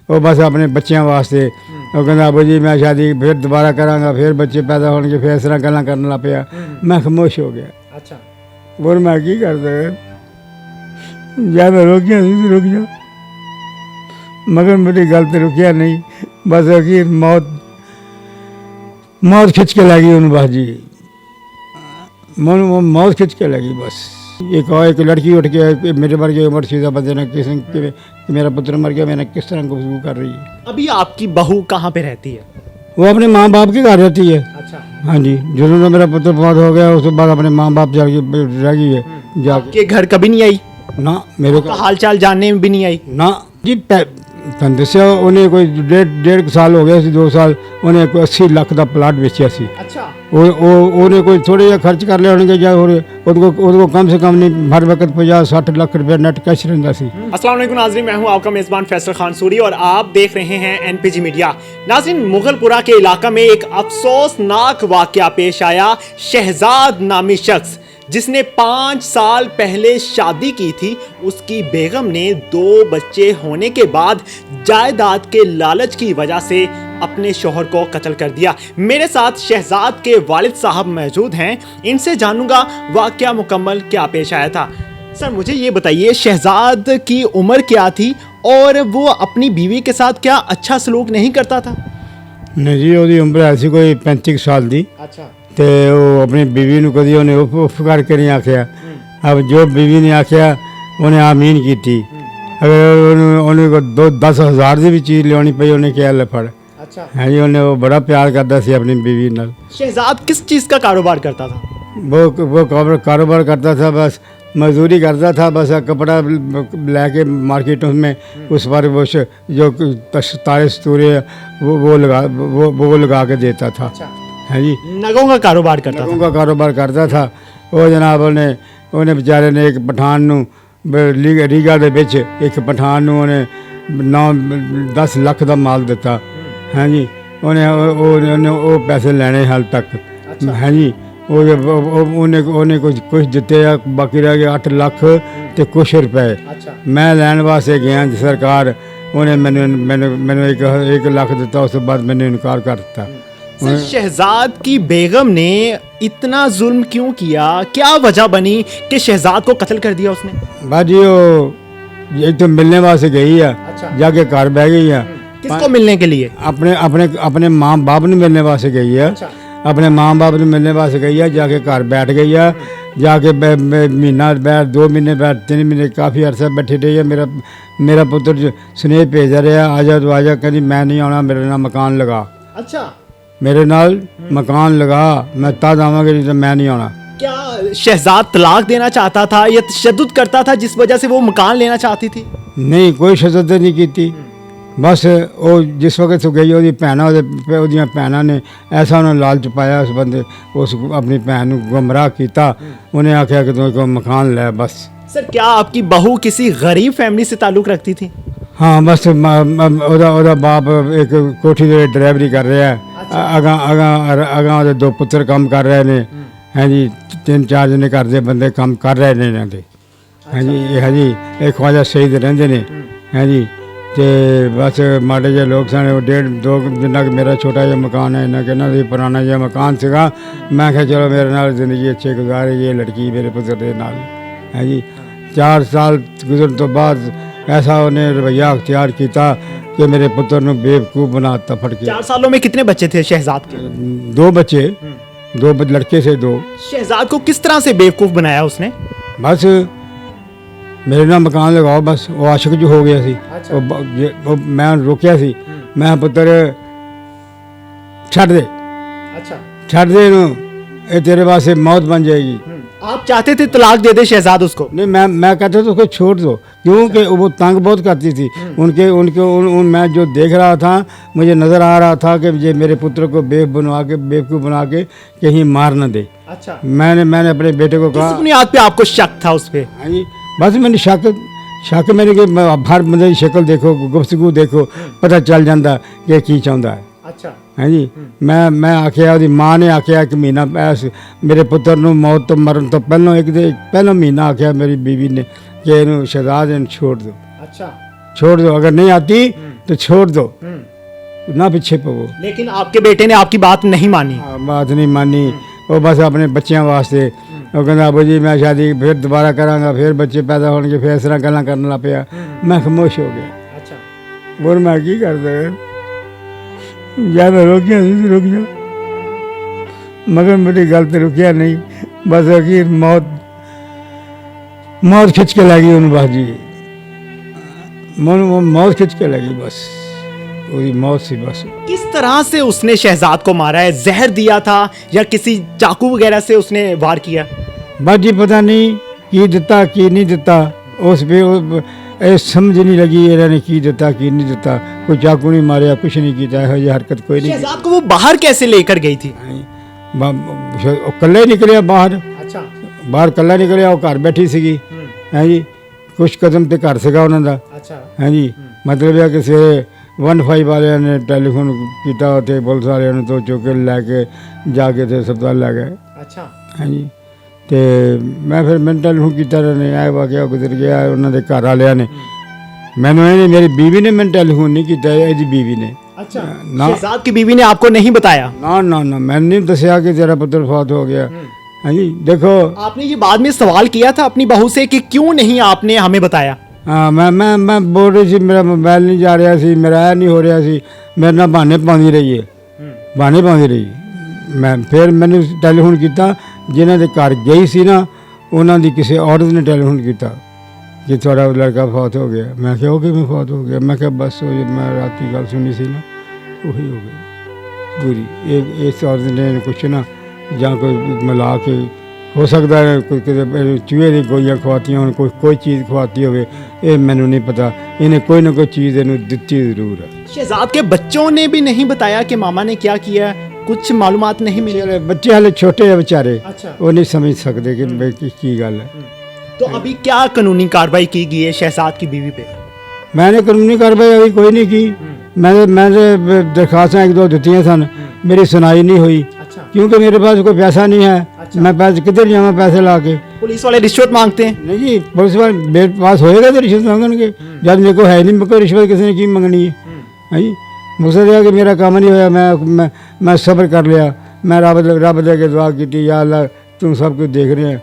वो बस अपने बच्चों वास्ते वो कहता अबू जी मैं शादी फिर दोबारा करांगा, फिर बच्चे पैदा होने फिर इस तरह गल्लां करने लग पिया। मैं खामोश हो गया। अच्छा, और मैं की कर सकता, या मैं रुक गया तो रुक जा, मगर मेरी गल तो रुकिया नहीं। बस आखिर मौत खिंच के लगी उन बस जी, मौत खिंच के लगी बस। एक लड़की उठ के मेरे मर गए उम्र सीधा बंदे ने किस कि मेरा पुत्र मर गया, मैंने किस तरह गुफ्तगू कर रही है। अभी आपकी बहू कहाँ पे रहती है? वो अपने माँ बाप के घर रहती है। अच्छा, हाँ जी, जिन्होंने मेरा पुत्र बहुत हो गया उसके बाद अपने माँ बाप जाके रह गई है जाके। आपके घर कभी नहीं आई? ना मेरे आपका हाल चाल जानने में भी नहीं आई? ना जी, दस्या उन्हें कोई डेढ़ साल हो गया सी, 2 साल, उन्हें कोई 80 लाख का प्लाट बेचा सी। अच्छा, उन्हें कोई थोड़े जिहा खर्च कर लिया होने या उसको कम से कम नहीं हर वक्त 50-60 लाख रुपया नेट कैश रहता सी। अस्सलाम वालेकुम नाज़रीन, मैं हूं आपका मेज़बान फैसल खान सूरी और आप देख रहे हैं एनपीजी मीडिया। नाज़रीन, मुगलपुरा के इलाका में एक अफसोसनाक वाकया पेश आया। शहजाद नामी शख्स जिसने 5 साल पहले शादी की थी, उसकी बेगम ने 2 बच्चे होने के बाद जायदाद के लालच की वजह से अपने शोहर को कत्ल कर दिया। मेरे साथ शहजाद के वालिद साहब मौजूद हैं, इनसे जानूंगा वाकया मुकम्मल क्या पेश आया था। सर मुझे ये बताइए, शहजाद की उम्र क्या थी और वो अपनी बीवी के साथ क्या अच्छा सलूक नहीं करता था? नहीं जी, ਉਹਦੀ उम्र ऐसी कोई 35 साल दी। अच्छा, तो वो अपनी बीवी ने कभी उन्हें उफ करके नहीं आख्या। अब जो बीवी ने आख्या उन्हें आमीन की थी। अगर उन्हें 10,000 की भी चीज़ लियानी पई उन्हें क्या ले फड़। अच्छा, हाँ जी, उन्हें वो बड़ा प्यार करता सी अपनी बीवी नाल। शहजाद किस चीज़ का कारोबार करता था? वो कारोबार करता था, बस मजदूरी करता था, बस कपड़ा लेके मार्केटों में उस पर वो जो तारे स्तूरे वो लगा के देता था। अच्छा, है जी, नगों का कारोबार करता नगों था। का कारोबार करता था। वो जनाब उन्हें बेचारे ने एक पठान नूं रीगा दे विच एक पठान नूं उन्हें 9-10 लाख का माल दिता। हाँ जी, उन्हें वो पैसे लेने हाल तक। हाँ जी, उन्हें कुछ दिते, बाकी रह गए 8 लाख ते कुछ रुपए। अच्छा, मैं लैन वास्ते गया सरकार, उन्हें मैंने 1 लाख दिता, उस बाद मैंने इनकार कर दिता। सर शहजाद की बेगम ने इतना जुल्म क्यों किया? क्या वजह बनी कि शहजाद को कत्ल कर दिया उसने? बाजी वो ये तो मिलने वास्ते गई है। अच्छा, जाके घर बह गई है। किसको मिलने के लिए? अपने माँ बाप ने मिलने वास्ते गई है। अच्छा, अपने माँ बाप ने मिलने वास्ते गई है, जाके घर बैठ गई है। जाके महीना बैठ, 2 महीने बैठ, 3 महीने काफ़ी अरसा बैठी रही है। मेरा पुत्र स्नेह भेजता रहा, आजा तो आजा, कहती मैं नहीं आना, मेरे नाल मकान लगा, अच्छा, मेरे नाल मकान लगा, मैं तद आवांगी नहीं तो मैं नहीं आना। क्या शहजाद तलाक देना चाहता था या तशद्दुद करता था जिस वजह से वो मकान लेना चाहती थी? नहीं, कोई शजत नहीं की थी। बस वो जिस वक्त गई ਉਹਦੀ भैनों ने ऐसा उन्हें लालच पाया, उस बंदे उस अपनी भैन को गुमराह किया। उन्हें आख्या कि तू को मकान ले बस। सर क्या आपकी बहू किसी गरीब फैमिली से ताल्लुक रखती थी? हाँ, बस ओदा बाप एक कोठी दे ड्राइवरी कर रहा है। अगां 2 पुत्र काम कर रहे हैं। हैं जी, 3-4 जने घर के बंदे काम कर रहे हैं इन्हों के। हाँ जी, हाँ जी, एक ख्वाजा शहीद रहते हैं। हैं जी, तो बस माड़े जे लोग सन, 1.5-2 जिन्ना कि मेरा छोटा जहा मकान है, इन्हें कहना पुराना जहा मकान सगा। मैं क्या चलो मेरे नाल जिंदगी अच्छे गुजारे, ये लड़की मेरे पुत्र के नाल। है जी, 4 साल गुजरने तो बाद ऐसा उन्हें रवैया अख्तियार किया कि मेरे पुत्र ने बेवकूफ़ बनाता फट के। 4 सालों में कितने बच्चे थे शहजाद के? 2 बच्चे, 2 लड़के से 2। शहजाद को किस तरह से बेवकूफ़ बनाया उसने? बस मेरे नाल मकान लगाओ, बस वो आशिक जो हो गया सी। अच्छा। वो मैं रोकिया सी, मैं पुत्र छड़ दे, अच्छा, छड़ दे इनू, ये तेरे वास्ते मौत बन जाएगी। आप चाहते थे तलाक दे दे शहजाद उसको? नहीं, मैं कहता था उसको छोड़ दो, क्योंकि वो तंग बहुत करती थी। मैं जो देख रहा था, मुझे नज़र आ रहा था कि ये मेरे पुत्र को बेवकूफ़ बना के कहीं मार न दे। अच्छा, मैंने अपने बेटे को कहा। किस बुनियाद पे आपको शक था उस पे? हाँ जी, बस मैंने शक मैंने कि हर बंदे की शक्ल देखो, गुफ्तगू देखो, पता चल जाता कि की चाहता है। अच्छा, हाँ जी, मैं आख्या, उसकी माँ ने आख्या कि महीना मेरे पुत्र नूं मौत तो मरन तो पहला महीना आख्या मेरी बीवी ने कि इनू शहजाद इन छोड़ दो, अच्छा, छोड़ दो, अगर नहीं आती तो छोड़ दो, ना पीछे पवो। लेकिन आपके बेटे ने आपकी बात नहीं मानी। बात नहीं मानी, वो बस अपने बच्चों वास्ते वो कहता अबू जी मैं शादी फिर दोबारा करांगा, फिर बच्चे पैदा होंगे, फिर इस तरह गल्लां करने लग पिया। मैं खामोश हो गया। अच्छा। और मैं की करदा या मैं रोकिया सी रुक जा, मगर मेरी गल तो रुकिया नहीं। बस आखिर मौत खिंच के लगी उन बाजी, मौत खिंच के लगी, बस वही मौत सी बस। किस तरह से उसने शहजाद को मारा है? जहर दिया था या किसी चाकू वगैरह से उसने वार किया? बाजी पता नहीं की दिता की नहीं दिता, उस पे समझ नहीं लगी इन्होंने की दिता की नहीं दिता। कोई चाकू नहीं मारिया, कुछ नहीं किया, यह हरकत कोई नहीं। शहजाद को वो बाहर कैसे लेकर गई थी? कल्ला ही निकलिया बाहर। अच्छा। बाहर कल्ला निकलिया, वो घर बैठी सीगी है जी, कुछ कदम ते घर सीगा उन्हों का अच्छा। है जी। मतलब है कि सवेरे 15 वाले ने टैलीफोन किया, तो पुलिस वाले ने तो चुक के लैके जाके अस्पताल लै गए। अच्छा। है जी। तो मैं फिर मैंने टैलीफोन किया, आया वाकया गुजर गया उन्होंने घर वाले ने। मैंने मेरी बीवी ने मैंने टैलीफोन नहीं किया, यदि बीवी ने। अच्छा। शहजाद की बीवी ने आपको नहीं बताया? ना ना ना, मैंने नहीं दसिया कि तेरा पुत्र फौत हो गया। हाँ जी। देखो आपने ये बाद में सवाल किया था अपनी बहू से कि क्यों नहीं आपने हमें बताया? हाँ, मैं बोल रही थी मेरा मोबाइल नहीं जा रहा सी, मेरा ऐ नहीं हो रहा सी, मेरे ना बहाने पाती रही है, बहाने पाती रही। मैं फिर मैंने टैलीफोन किया, जिन्हों के घर गई सी ना उन्होंने किसी औरत ने टैलीफोन किया कि थोड़ा लड़का फौत हो गया। मैं क्या हो गया, मैं फौत हो गया। मैं क्या बस हो मैं रात की गल सुनी सी ना, वही हो गई पूरी। इस औरत ने कुछ ना ਜਾਂ कोई मिला के हो सकता है कोई चूहे की गोइयाँ खवातियाँ हो, कोई चीज़ खवाती हो, ये मैनू नहीं पता। इन्हें कोई ना कोई चीज़ इन्हें दिती जरूर है। शहजाद के बच्चों ने भी नहीं बताया कि मामा ने क्या किया? कुछ मालूमात नहीं मिली? बच्चे हाले छोटे हैं बेचारे, अच्छा। वो नहीं समझ सकते कि भाई की गल है। तो अभी क्या कानूनी कार्रवाई की गई है शहजाद की बीवी पे? मैंने कानूनी कार्रवाई अभी कोई नहीं की। मैंने दरखास्तें एक दो दी सन, मेरी सुनाई नहीं हुई। अच्छा। क्योंकि मेरे पास कोई पैसा नहीं है। अच्छा। मैं पैसे किधर जाऊँ पैसे ला के? पुलिस वाले रिश्वत मांगते हैं? नहीं जी, पुलिस वाले मेरे पास होएगा तो रिश्वत मांगेंगे, जब मेरे को है नहीं, मेरे को रिश्वत किसी ने की मंगनी है? हाँ जी। मुझसे दिया कि मेरा काम नहीं होया, मैं सब्र कर लिया, मैं रब दे के दुआ की, या अल्लाह तुम सब कुछ देख रहे हैं,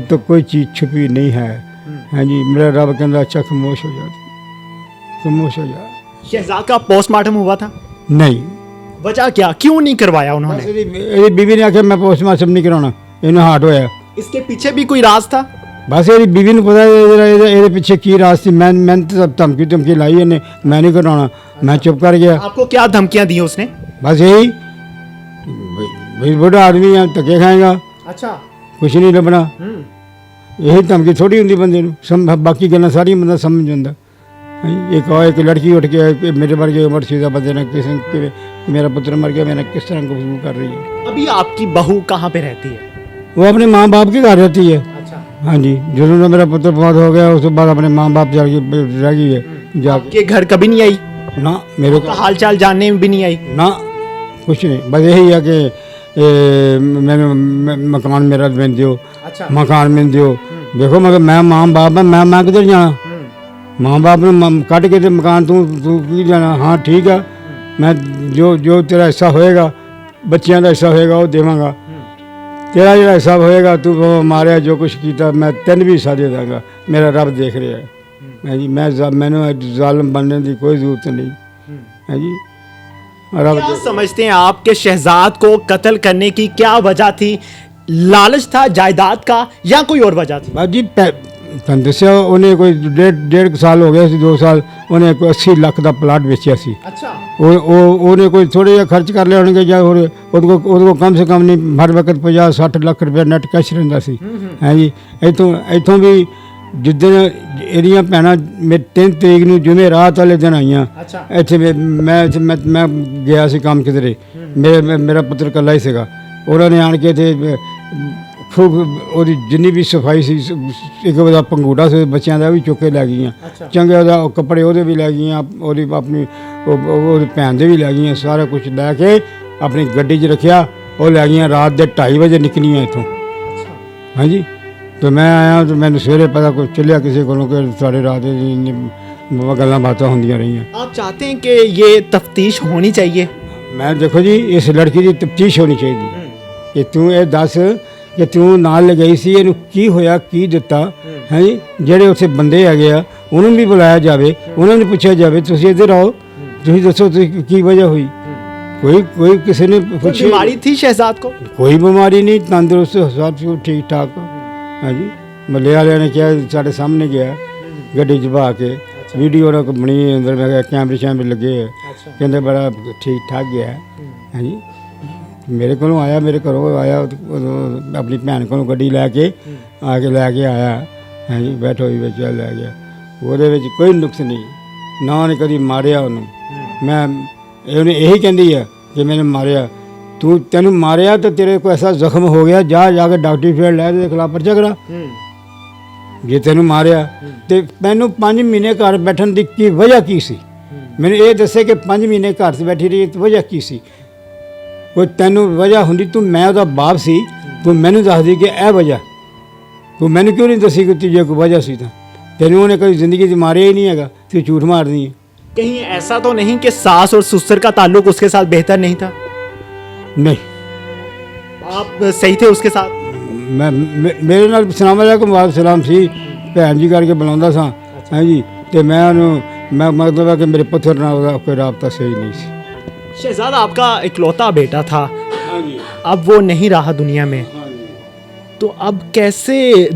तो कोई चीज़ छुपी नहीं है। हाँ जी। मेरा रब कहता अच्छा खामोश हो जा, खामोश हो जा। शहजाद का पोस्टमार्टम हुआ था? नहीं। वजह क्या, क्यों नहीं करवाया उन्होंने? मेरी बीवी ने आख्या मैं पोस्टमार्टम नहीं कराना, इन्हें हार्ट होया। इसके पीछे भी कोई राज था? बस मेरी बीवी ने पता ये पीछे की राज थी। मैंने तो सब धमकी लाई इन्हें, मैं नहीं कराना। मैं चुप कर गया। आपको क्या धमकियां दी उसने? बस यही भाई बड़ा आदमी है, धक्के खाएगा, अच्छा। कुछ नहीं लभना, यही धमकी थोड़ी होंगी बंदे नूं। बाकी गल्लां सारियां बंदा समझ जांदा। एक लड़की उठ के मेरे वर्गे उम्र सीधा बंदे ने किसी मेरा पुत्र मर गया, मैंने किस तरह गुफ्तगू कर रही है। अभी आपकी बहू कहाँ पे रहती है? वो अपने माँ बाप के घर रहती है। अच्छा। हाँ जी। जो मेरा पुत्र फौत हो गया उसके बाद अपने माँ बाप जाके रह गई है जाके। आपके घर कभी नहीं आई? ना, मेरे का हाल चाल जानने में भी नहीं आई? ना, कुछ नहीं। बस यही है कि मैंने मकान मेरा मिल दियो। अच्छा। मकान मिल दियो। देखो मगर मैं माँ बाप है, मैं किधर जाना? माँ बाप ने कट के ते मकान तू की जाना? हाँ ठीक है, मैं जो तेरा हिस्सा होएगा, बच्चियां का हिस्सा होएगा वो देवांगा। तेरा जो हिस्सा होएगा तू मारे जो कुछ किया मैं तेन भी हिस्सा दे दूँगा। मेरा रब देख रहा है जी। मैंने जालिम बनने की कोई जरूरत नहीं है जी। रब क्या समझते हैं आप कि शहजाद को कत्ल करने की क्या वजह थी? लालच था जायदाद का या कोई और वजह थी? बाजी तुम दसिया उन्हें कोई डेढ़ साल हो गया सी, 2 साल उन्हें कोई 80 लाख का प्लाट बेचा सी। अच्छा। उन्हें कोई थोड़े जिहा खर्च कर लिया होने या उनको कम से कम नहीं हर वक्त 50-60 लाख रुपया नैट कैश रहिंदा सी। है जी। इतों भी जिदन एरिया भैन 3 तरीक ਨੂੰ जुमेरात वाले दिन आईਆਂ। अच्छा। ਇੱਥੇ मैं गया सी काम किधरे, मेरा पुत्र कला ही ਸੀਗਾ। ਉਹਨਾਂ ਨੇ ਆਣ ਕੇ ਤੇ खूब ਉਹਦੀ ਜਿੰਨੀ ਵੀ ਸਫਾਈ ਸੀ, ਇੱਕ ਉਹਦਾ ਪੰਗੂੜਾ ਸੀ ਬੱਚਿਆਂ ਦਾ ਵੀ ਚੁੱਕ ਕੇ ਲੈ ਗਈਆਂ। ਚੰਗੇ ਉਹਦਾ ਕੱਪੜੇ ਉਹਦੇ ਵੀ ਲੈ ਗਈਆਂ, ਉਹਦੀ ਆਪਣੀ ਉਹਦੀ ਭੈਣ ਦੇ ਵੀ ਲੈ ਗਈਆਂ। ਸਾਰਾ ਕੁਝ ਲੈ ਕੇ ਆਪਣੀ ਗੱਡੀ 'ਚ ਰੱਖਿਆ, ਉਹ ਲੈ ਗਈਆਂ। ਰਾਤ ਦੇ 2:30 ਵਜੇ ਨਿਕਲੀਆਂ ਇੱਥੋਂ। ਹਾਂਜੀ। तो मैं आया तो मैंने सवेरे पता कुछ चलिया किसी को कि साढ़े रात ਗੱਲਾਂ ਬਾਤਾਂ ਹੁੰਦੀਆਂ ਰਹੀਆਂ। आप चाहते हैं कि ये तफ्तीश होनी चाहिए? ਮੈਂ ਦੇਖੋ ਜੀ ਇਸ ਲੜਕੀ ਦੀ ਤਫਤੀਸ਼ ਹੋਣੀ ਚਾਹੀਦੀ ਕਿ ਤੂੰ ਇਹ ਦੱਸ ਕਿ ਤੂੰ ਨਾਲ ਲਗਾਈ ਸੀ, ਇਹਨੂੰ ਕੀ ਹੋਇਆ, ਕੀ ਦਿੱਤਾ ਹੈ ਜੀ। ਜਿਹੜੇ ਉੱਥੇ ਬੰਦੇ ਹੈਗੇ ਆ ਉਹਨਾਂ ਨੂੰ ਵੀ ਬੁਲਾਇਆ ਜਾਵੇ, ਉਹਨਾਂ ਨੂੰ ਪੁੱਛਿਆ ਜਾਵੇ ਤੁਸੀਂ ਇੱਧਰ ਆਓ, ਤੁਸੀਂ ਦੱਸੋ ਤੁਸੀਂ ਕੀ ਵਜ੍ਹਾ ਹੋਈ। ਕੋਈ ਕਿਸੇ ਨੇ कोई ਪੁੱਛਿਆ बीमारी थी शहजाद को? ਕੋਈ ਬਿਮਾਰੀ ਨਹੀਂ, ਤੰਦਰੁਸਤ ਸਭ ਕੁਛ ਠੀਕ ਠਾਕ ਹੈ ਜੀ। ਮੱਲੇ ਵਾਲਿਆਂ ਨੇ ਕਿਹਾ ਸਾਡੇ ਸਾਹਮਣੇ ਗਿਆ ਗੱਡੀ 'ਚ ਬਹਾ ਕੇ, ਵੀਡੀਓ ਉਹਨਾਂ ਕੋਲ ਬਣੀ ਅੰਦਰ, ਮੈਂ ਕਿਹਾ ਕੈਮਰੇ ਸ਼ੈਮਰੇ ਲੱਗੇ ਆ, ਕਹਿੰਦੇ ਬੜਾ ਠੀਕ ਠਾਕ ਗਿਆ ਹੈ ਜੀ। ਮੇਰੇ ਕੋਲੋਂ ਆਇਆ, ਮੇਰੇ ਘਰੋਂ ਆਇਆ, ਉਦੋਂ ਆਪਣੀ ਭੈਣ ਕੋਲੋਂ ਗੱਡੀ ਲੈ ਕੇ ਆ ਕੇ ਲੈ ਕੇ ਆਇਆ ਹੈ ਜੀ। ਬੈਠੋ ਜੀ ਵਿੱਚ ਲੈ ਗਿਆ, ਉਹਦੇ ਵਿੱਚ ਕੋਈ ਨੁਕਸ ਨਹੀਂ, ਨਾ ਉਹਨੇ ਕਦੀ ਮਾਰਿਆ ਉਹਨੂੰ। ਮੈਂ ਉਹਨੇ ਇਹੀ ਕਹਿੰਦੀ ਆ ਕਿ ਮੈंने ਮਾਰਿਆ, ਤੈਨੂੰ ਮਾਰਿਆ ਤਾਂ ਤੇਰੇ ਕੋਲ ਐਸਾ ਜ਼ਖਮ ਹੋ ਗਿਆ, ਜਾ ਕੇ ਡਾਕਟਰੀ ਫੇਰ ਲੈ ਦੇ ਖਿਲਾਫ ਪਰਚਾ ਕਰਾ। ਜੇ ਤੈਨੂੰ ਮਾਰਿਆ ਤੇ ਮੈਨੂੰ 5 ਮਹੀਨੇ ਘਰ ਬੈਠਣ ਦੀ ਕੀ ਵਜ੍ਹਾ ਕੀ ਸੀ, ਮੈਨੂੰ ਇਹ ਦੱਸੇ ਕਿ 5 ਮਹੀਨੇ ਘਰ 'ਚ ਬੈਠੀ ਰਹੀ ਤੇ ਵਜ੍ਹਾ ਕੀ ਸੀ। ਕੋਈ ਤੈਨੂੰ ਵਜ੍ਹਾ ਹੁੰਦੀ, ਤੂੰ ਮੈਂ ਉਹਦਾ ਬਾਪ ਸੀ, ਤੂੰ ਮੈਨੂੰ ਦੱਸਦੀ ਕਿ ਇਹ ਵਜ੍ਹਾ, ਤੂੰ ਮੈਨੂੰ ਕਿਉਂ ਨਹੀਂ ਦੱਸੀ ਕਿ ਜੇ ਕੋਈ ਵਜ੍ਹਾ ਸੀ ਤਾਂ। ਤੈਨੂੰ ਉਹਨੇ ਕਦੀ ਜ਼ਿੰਦਗੀ 'ਚ ਮਾਰਿਆ ਹੀ ਨਹੀਂ ਹੈਗਾ, ਤੂੰ ਝੂਠ ਮਾਰਦੀ ਹੈ। कहीं ऐसा तो नहीं कि सास और ससुर का ताल्लुक उसके साथ बेहतर नहीं था? नहीं, आप सही थे उसके साथ? ਮੇਰੇ ਨਾਲ ਸਲਾਮ ਅਲੈਕੁਮ ਵਾਲੇ ਸਲਾਮ ਸੀ, ਭੈਣ ਜੀ ਕਰਕੇ ਬੁਲਾਉਂਦਾ ਸਾਂ ਹੈ ਜੀ। ਤੇ ਮੈਂ ਉਹਨੂੰ ਮੈਂ ਮਤਲਬ ਹੈ ਕਿ ਮੇਰੇ ਪੁੱਤਰ ਨਾਲ ਉਹਦਾ ਕੋਈ ਰਾਬਤਾ ਸਹੀ ਨਹੀਂ ਸੀ। शहजाद आपका इकलौता बेटा था, अब वो नहीं रहा दुनिया में, तो अब कैसे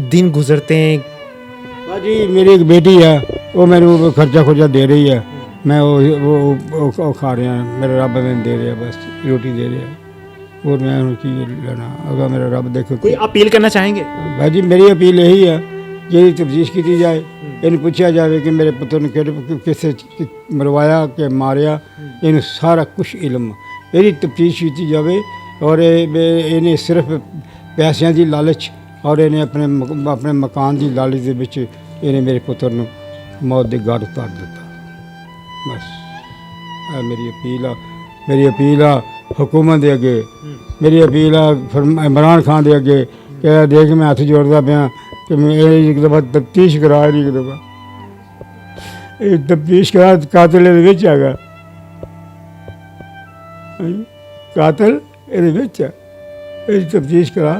दिन गुजरते हैं? भाजी मेरी एक बेटी है, वो मैंने खर्चा खुर्चा दे रही है, मैं वो खा रहा, मेरा रब मैंने दे रहा, बस रोटी दे रहा, और मैं की लेना। अगर मेरा रब देखो। कोई अपील करना चाहेंगे? भाजी मेरी अपील यही है कि तफ्तीश की जाए, इन पूछा जाए कि मेरे पुत्र ने किसे मरवाया कि मारिया, इन सारा कुछ इल्म यही तफ्तीश की जाए। और इन्हें सिर्फ पैसों की लालच और इन्हें अपने मकान की लालच के विच इन्हें मेरे पुत्र को मौत के घाट उतार दिता। बस मेरी अपील आ, मेरी अपील आ हुकूमत के अगे, मेरी अपील आ इमरान खान के अगे कि देख मैं हथ जोड़ता पाया कि मैं एक दफ़ा तफ्तीश करा, एक दफ़ा तफ्तीश करा, कातिल ये हैगा, कातिल ये तफ्तीश करा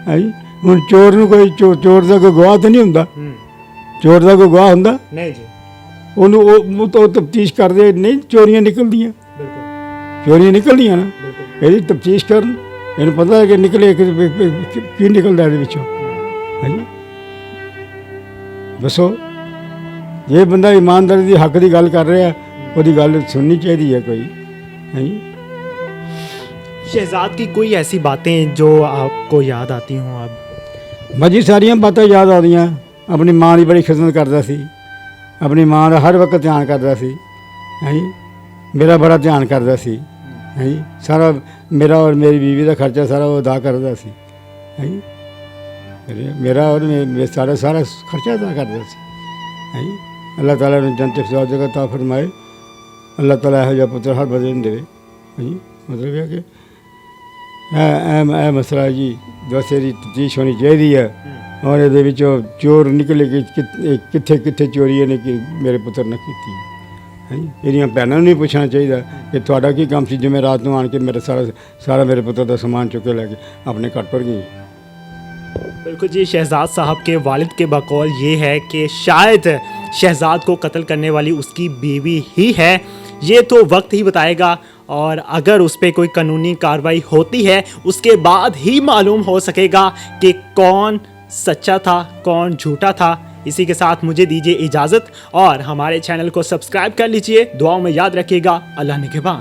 है। हुण चोर नूं कोई चोर का कोई गवाह तो नहीं हुंदा, चोर का कोई गवाह हुंदा नहीं जी, ਉਹਨੂੰ तो तफ्तीश करते नहीं, चोरियां निकलदियां, चोरियां निकलदियां ना, ਇਹਦੀ तफ्तीश ਕਰਨ, ਇਹਨੂੰ ਪਤਾ ਹੈ ਕਿ ਨਿਕਲੇ ਕੀ ਨਿਕਲਦਾ ਇਹਦੇ ਵਿੱਚੋਂ ਹੈ ਜੀ। ਦੱਸੋ ਜੇ ਬੰਦਾ ਇਮਾਨਦਾਰੀ ਦੀ ਹੱਕ ਦੀ ਗੱਲ ਕਰ ਰਿਹਾ, ਉਹਦੀ ਗੱਲ ਸੁਣਨੀ ਚਾਹੀਦੀ ਹੈ ਕੋਈ ਹੈ ਜੀ। शहजाद की कोई ऐसी बातें जो आपको याद आती हों? आप ਮਜੀ ਸਾਰੀਆਂ ਬਾਤਾਂ ਯਾਦ ਆਉਂਦੀਆਂ। ਆਪਣੀ ਮਾਂ ਦੀ ਬੜੀ ਖਿਦਮਤ ਕਰਦਾ ਸੀ, ਆਪਣੀ ਮਾਂ ਦਾ ਹਰ ਵਕਤ ਧਿਆਨ ਕਰਦਾ ਸੀ ਹੈ ਜੀ। ਮੇਰਾ ਬੜਾ ਧਿਆਨ ਕਰਦਾ ਸੀ ਹੈ ਜੀ। ਸਾਰਾ ਮੇਰਾ ਔਰ ਮੇਰੀ ਬੀਵੀ ਦਾ ਖਰਚਾ ਸਾਰਾ ਉਹ ਅਦਾ ਕਰਦਾ ਸੀ ਹੈ ਜੀ। ਮੇਰਾ ਔਰ ਸਾਰਾ ਖਰਚਾ ਅਦਾ ਕਰਦਾ ਸੀ ਹੈ ਜੀ। ਅੱਲਾਹ ਤਾਲਾ ਨੇ ਜੰਨਤ ਫਿਰਦੌਸ ਜਗ੍ਹਾ ਤਾ ਫਰਮਾਏ, ਅੱਲਾਹ ਤਾਲਾ ਇਹੋ ਜਿਹਾ ਪੁੱਤਰ ਹਰ ਬੰਦੇ ਨੂੰ ਦੇਵੇ ਹੈ ਜੀ। ਮਤਲਬ ਇਹ ਕਿ ਇਹ ਮਸਲਾ ਜੀ ਬਸ ਇਹਦੀ ਤਫਤੀਸ਼ ਹੋਣੀ ਚਾਹੀਦੀ ਹੈ। ਔਰ ਇਹਦੇ ਵਿੱਚੋਂ ਚੋਰ ਨਿਕਲੇ ਕਿ ਕਿੱਥੇ ਚੋਰੀ ਇਹਨੇ ਕਿ ਮੇਰੇ ਪੁੱਤਰ ਨੇ ਕੀਤੀ ਹੈ ਜੀ। ਇਹਦੀਆਂ ਭੈਣਾਂ ਨੂੰ ਨਹੀਂ ਪੁੱਛਣਾ ਚਾਹੀਦਾ ਕਿ ਤੁਹਾਡਾ ਕੀ ਕੰਮ ਸੀ ਜਿਵੇਂ ਰਾਤ ਨੂੰ ਆਣ ਕੇ ਮੇਰਾ ਸਾਰਾ ਮੇਰੇ ਪੁੱਤਰ ਦਾ ਸਮਾਨ ਚੁੱਕ ਕੇ ਲੈ ਕੇ ਆਪਣੇ ਘਰ ਪਰ ਗਈ। बिल्कुल जी, शहजाद साहब के वालिद के बकौल ये है कि शायद शहजाद को कत्ल करने वाली उसकी बीवी ही है। ये तो वक्त ही बताएगा, और अगर उस पर कोई कानूनी कार्रवाई होती है उसके बाद ही मालूम हो सकेगा कि कौन सच्चा था कौन झूठा था। इसी के साथ मुझे दीजिए इजाज़त और हमारे चैनल को सब्सक्राइब कर लीजिए। दुआओं में याद रखिएगा। अल्लाह निगहबान।